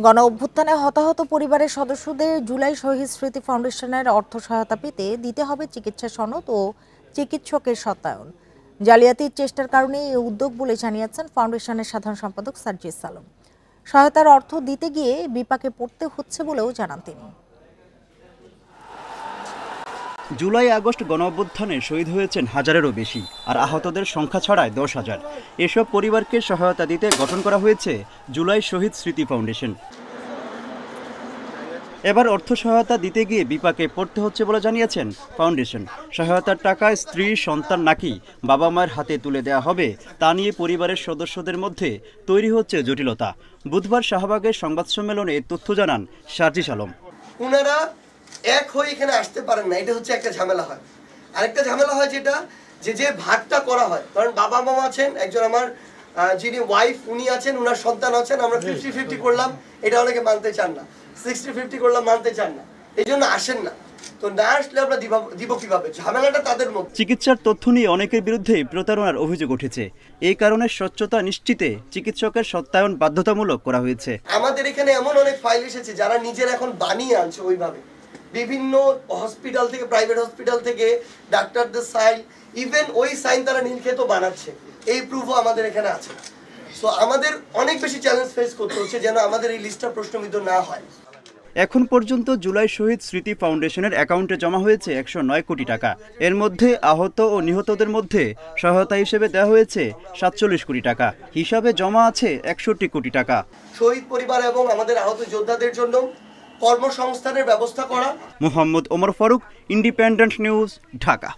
গণ অভ্যুত্থানে হতাহত পরিবারের সদস্যদের জুলাই শহীদ স্মৃতি ফাউন্ডেশনের অর্থ সহায়তা পেতে দিতে হবে চিকিৎসা সনদ ও চিকিৎসকের সত্যায়ন। জালিয়াতির চেষ্টার কারণে এই উদ্যোগ বলে জানিয়েছেন ফাউন্ডেশনের সাধারণ সম্পাদক সার্জিস আলম। সহায়তার অর্থ দিতে গিয়ে বিপাকে পড়তে হচ্ছে বলেও জানান তিনি। জুলাই আগস্ট গণঅভ্যুত্থানে শহীদ হয়েছেন হাজারেরও বেশি, আর আহতদের সংখ্যা ছড়ায় 10,000। এসব পরিবারকে সহায়তা দিতে গঠন করা হয়েছে জুলাই শহীদ স্মৃতি ফাউন্ডেশন। এবার অর্থ সহায়তা দিতে গিয়ে বিপাকে পড়তে হচ্ছে বলে জানিয়েছেন ফাউন্ডেশন। সহায়তার টাকা স্ত্রী সন্তান নাকি বাবা মায়ের হাতে তুলে দেওয়া হবে তা নিয়ে পরিবারের সদস্যদের মধ্যে তৈরি হচ্ছে জটিলতা। বুধবার শাহবাগের সংবাদ সম্মেলনে এই তথ্য জানান সার্জিস আলম। উনারা এক হয়ে এখানে আসতে পারেন না, এটা হচ্ছে একটা ঝামেলা হয়। আরেকটা ঝামেলা হয় যেটা যে ভাগটা করা হয়, কারণ বাবা মামা আছেন, একজন আমার যিনি ওয়াইফ উনি আছেন, উনার সন্তান আছেন, আমরা 50-50 করলাম, এটা অনেকে মানতে চান না। 60-50 করলাম, মানতে চান না, এই জন্য আসেন না। তো না আসলে আমরা দিব কিভাবে? ঝামেলাটা তাদের মধ্যে। চিকিৎসার তথ্য নিয়ে অনেকের বিরুদ্ধে প্রতারণার অভিযোগ উঠেছে। এই কারণে স্বচ্ছতা নিশ্চিতে চিকিৎসকের সত্যায়ন বাধ্যতামূলক করা হয়েছে। আমাদের এখানে এমন অনেক ফাইল এসেছে যারা নিজের এখন বানিয়ে আনছে ওইভাবে, বিভিন্ন হসপিটাল থেকে, প্রাইভেট হসপিটাল থেকে ডাক্তারদের সাইন, ইভেন ওই সাইন তারা নীলক্ষেত বানাচ্ছে, এই প্রুফও আমাদের এখানে আছে। সো আমাদের অনেক বেশি চ্যালেঞ্জ ফেস করতে হচ্ছে যেন আমাদের এই লিস্টটা প্রশ্নবিদ্ধ না হয়। এখন পর্যন্ত জুলাই শহীদ স্মৃতি ফাউন্ডেশনের অ্যাকাউন্টে জমা হয়েছে 109 কোটি টাকা। এর মধ্যে আহত ও নিহতদের মধ্যে সহায়তা হিসেবে দেওয়া হয়েছে 47 কোটি টাকা। হিসাবে জমা আছে 61 কোটি টাকা। শহীদ পরিবার এবং আমাদের আহত যোদ্ধাদের জন্য কর্মসংস্থানের ব্যবস্থা করা। মোহাম্মদ ওমর ফারুক, ইন্ডিপেন্ডেন্ট নিউজ, ঢাকা।